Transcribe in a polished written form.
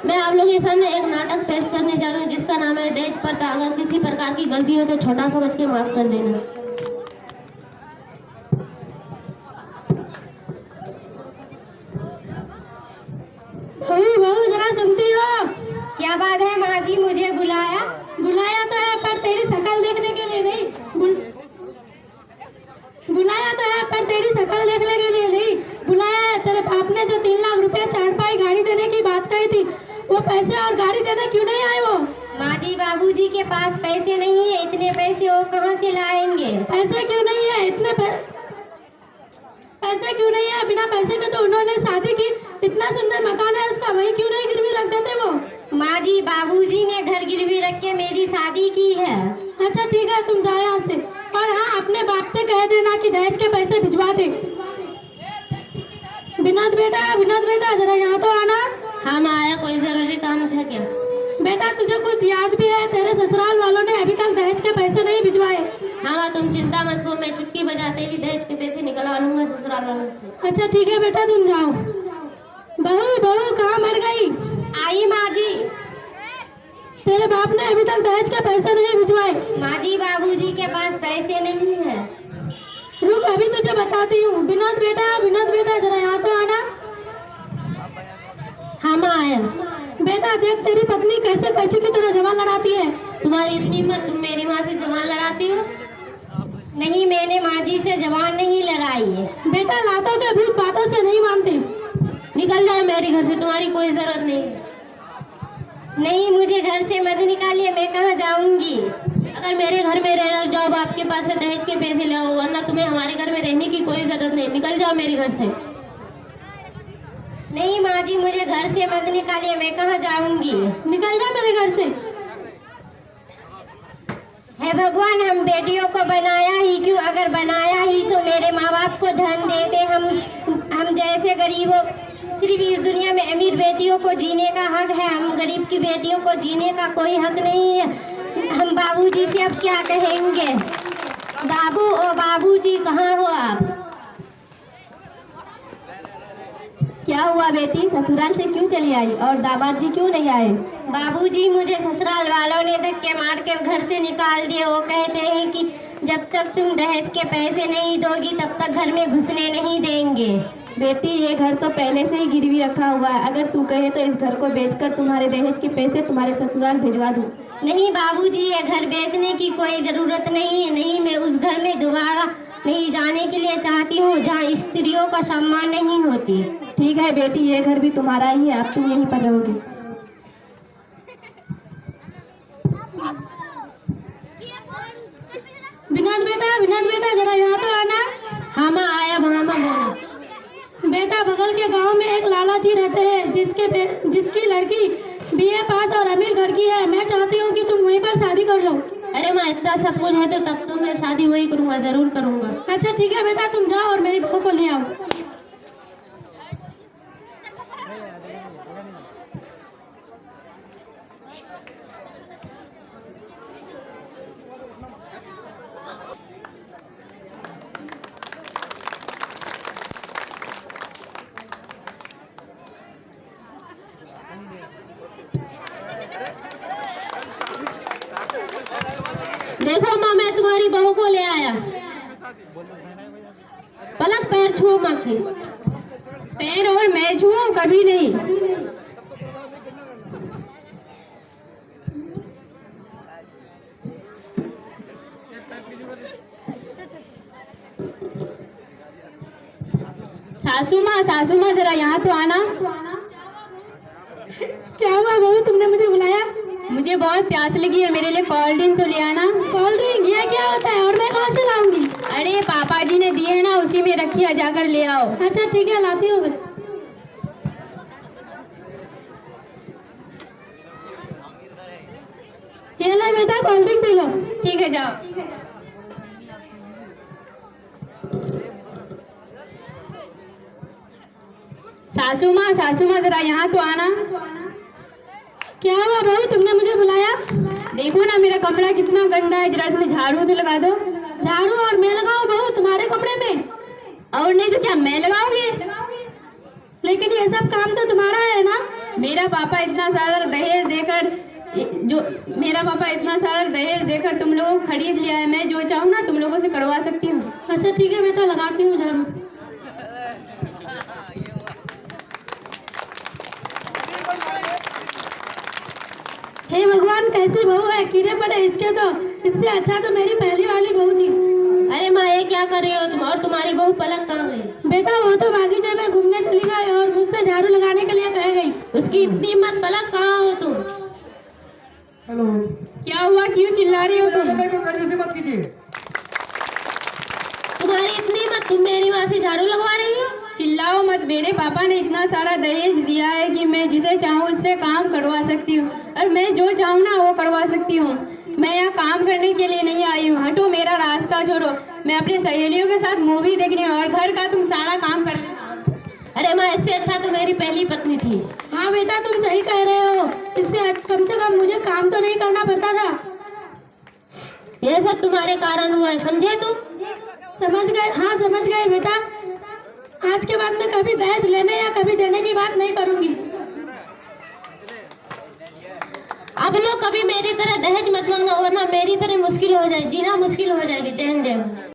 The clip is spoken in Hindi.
मैं आप लोगों के सामने एक नाटक पेश करने जा रहा हूँ जिसका नाम है दहेज प्रथा। अगर किसी प्रकार की गलती हो तो छोटा समझ के माफ कर देना। बहू बहू जरा सुनती हो? क्या बात है माँ जी, मुझे बुलाया? बुलाया तो है पर तेरी शक्ल देखने के लिए नहीं। बुलाया तो है पर तेरी शक्ल देखने के लिए नहीं बुलाया है। तेरे बाप ने जो 3 लाख रुपए चारपाई गाड़ी देने की बात कही थी, वो पैसे और गाड़ी देने क्यों नहीं आए वो? माँ जी, बाबूजी के पास पैसे नहीं है, इतने पैसे वो कहाँ से लाएंगे? पैसे क्यों नहीं है? पैसे क्यों नहीं है? बिना पैसे के तो उन्होंने शादी की। इतना सुंदर मकान है उसका, वही क्यों नहीं गिरवी रख देते वो? माँ जी, बाबूजी ने घर गिरवी रख के मेरी शादी की है। अच्छा ठीक है, तुम जाओ यहाँ से। और हाँ, अपने बाप से कह देना कि दहेज के पैसे भिजवा दे। विनोद बेटा जरा यहाँ तो आना। हाँ माँ आया, कोई जरूरी काम था क्या? बेटा तुझे कुछ याद भी है? तेरे ससुराल वालों ने अभी तक दहेज के पैसे नहीं भिजवाए। हाँ माँ तुम चिंता मत करो, मैं चुटकी बजाते ही दहेज के पैसे निकलवा लूंगा ससुराल वालों से। अच्छा ठीक है बेटा, तुम जाओ। बहू कहाँ मर गई? आई माँ जी। तेरे बाप ने अभी तक दहेज के पैसे नहीं भिजवाए। माँ जी, बाबूजी के पास पैसे नहीं है। रुक, अभी तुझे बताती हूँ। विनोद बेटा जरा यहाँ तो आना। हाँ माँ आया। बेटा देख, तेरी पत्नी कैसे कैची की तरह जवान लड़ाती है। तुम्हारी इतनी हिम्मत, तुम मेरी माँ से जवान लड़ाती हो? नहीं, मैंने माँ जी से जवान नहीं लड़ाई है। बेटा लातों के भूत बातों से नहीं मानते। निकल जाओ मेरे घर से, तुम्हारी कोई जरूरत नहीं है। नहीं, मुझे घर से मत निकालिए, मैं कहाँ जाऊंगी? अगर मेरे घर में रहना जाओ, आपके पास से दहेज के पैसे ले आओ, वरना तुम्हें हमारे घर में रहने की कोई जरूरत नहीं। निकल जाओ मेरे घर से। नहीं माँ जी, मुझे घर से मत निकालिए, मैं कहाँ जाऊंगी? निकल जाओ मेरे घर से। हे भगवान, हम बेटियों को बनाया ही क्यों? अगर बनाया ही तो मेरे माँ बाप को धन देते। हम जैसे गरीबों, सिर्फ इस दुनिया में अमीर बेटियों को जीने का हक है, हम गरीब की बेटियों को जीने का कोई हक नहीं है। हम बाबूजी से अब क्या कहेंगे? बाबूजी कहाँ हो आप? क्या हुआ बेटी, ससुराल से क्यों चली आई और दामाद जी क्यों नहीं आए? बाबूजी, मुझे ससुराल वालों ने धक्के मार कर घर से निकाल दिए। वो कहते हैं कि जब तक तुम दहेज के पैसे नहीं दोगी तब तक घर में घुसने नहीं देंगे। बेटी ये घर तो पहले से ही गिरवी रखा हुआ है। अगर तू कहे तो इस घर को बेचकर तुम्हारे दहेज के पैसे तुम्हारे ससुराल भिजवा दूं। नहीं बाबूजी, ये घर बेचने की कोई जरूरत नहीं है। नहीं, मैं उस घर में दोबारा नहीं जाने के लिए चाहती हूँ जहाँ स्त्रियों का सम्मान नहीं होती। ठीक है बेटी, ये घर भी तुम्हारा ही है, अब तुम यहीं पर रहोगी। विनोद बेटा जरा यहाँ तो आना। हाँ माँ आया। हाँ माँ बोलो। बेटा बगल के गांव में एक लाला जी रहते हैं जिसकी लड़की BA पास और अमीर घर की है। मैं चाहती हूँ कि तुम वहीं पर शादी कर लो। अरे माँ, इतना सब कुछ है तो तब तो मैं शादी वहीं करूँगा, जरूर करूँगा। अच्छा ठीक है बेटा, तुम जाओ और मेरी बहू को ले आओ। देखो माँ, मैं तुम्हारी बहू को ले आया। पलक पैर छुओ माँ के। पैर और मैं छुओ? कभी नहीं। सासू माँ जरा यहाँ तो आना। क्या हुआ बहू, तुमने मुझे बुलाया? मुझे बहुत प्यास लगी है, मेरे लिए कोल्ड ड्रिंक तो ले आना। कोल्ड ड्रिंक ये क्या होता है और मैं कहाँ से लाऊंगी? अरे पापा जी ने दिए है ना, उसी में रखी है, जाकर ले आओ। अच्छा ठीक है, लाती हूँ। ये लो बेटा, कोल्ड ड्रिंक पी लो। ठीक है जाओ। सासू माँ जरा यहाँ तो आना। क्या हुआ बहू, तुमने मुझे बुलाया? देखो ना मेरा कमरा कितना गंदा है, जरा इसमें झाड़ू तो लगा दो। झाड़ू और मैं लगाऊं बहू तुम्हारे कमरे में? और नहीं तो क्या मैं लगाऊंगी? लेकिन ये सब काम तो तुम्हारा है ना। मेरा पापा इतना सारा दहेज देकर तुम लोगों को खरीद लिया है। मैं जो चाहूँ ना तुम लोगों से करवा सकती हूँ। अच्छा ठीक है बेटा, लगाती हूँ झाड़ू। हे भगवान, कैसी बहू है, कीड़े पड़े इसके तो। इससे अच्छा तो मेरी पहली वाली बहू थी। अरे माँ, ये क्या कर रही हो तुम? और तुम्हारी बहू पलक कहाँ गई? बेटा वो तो बागीचे में घूमने चली गई और मुझसे झाड़ू लगाने के लिए कह गई। उसकी इतनी हिम्मत, पलक कहाँ हो तुम? हेलो, क्या हुआ, क्यों चिल्ला रही हो तुम? कंजूसी मत कीजिए। तुम्हारी इतनी हिम्मत, तुम मेरी माँ से झाड़ू लगवा रही हो? चिल्लाओ मत। मेरे पापा ने इतना सारा दहेज दिया है कि मैं जिसे चाहूँ उससे काम करवा सकती हूँ, और मैं जो चाहूँ ना वो करवा सकती हूँ। मैं यहाँ काम करने के लिए नहीं आई हूँ। हटो, मेरा रास्ता छोड़ो। मैं अपनी सहेलियों के साथ मूवी देखनी हूँ और घर का तुम सारा काम कर लेना। अरे माँ, इससे अच्छा तो मेरी पहली पत्नी थी। हाँ बेटा, तुम सही कह रहे हो। इससे कम से कम मुझे काम तो नहीं करना पड़ता था। यह सब तुम्हारे कारण हुआ है, समझे तुम? समझ गए? हाँ समझ गए बेटा। आज के बाद मैं कभी दहेज लेने या कभी देने की बात नहीं करूंगी। अब लोग कभी मेरी तरह दहेज मत मांगना, वरना मेरी तरह मुश्किल हो जाए, जीना मुश्किल हो जाएगी। जय हिंद, जय भारत।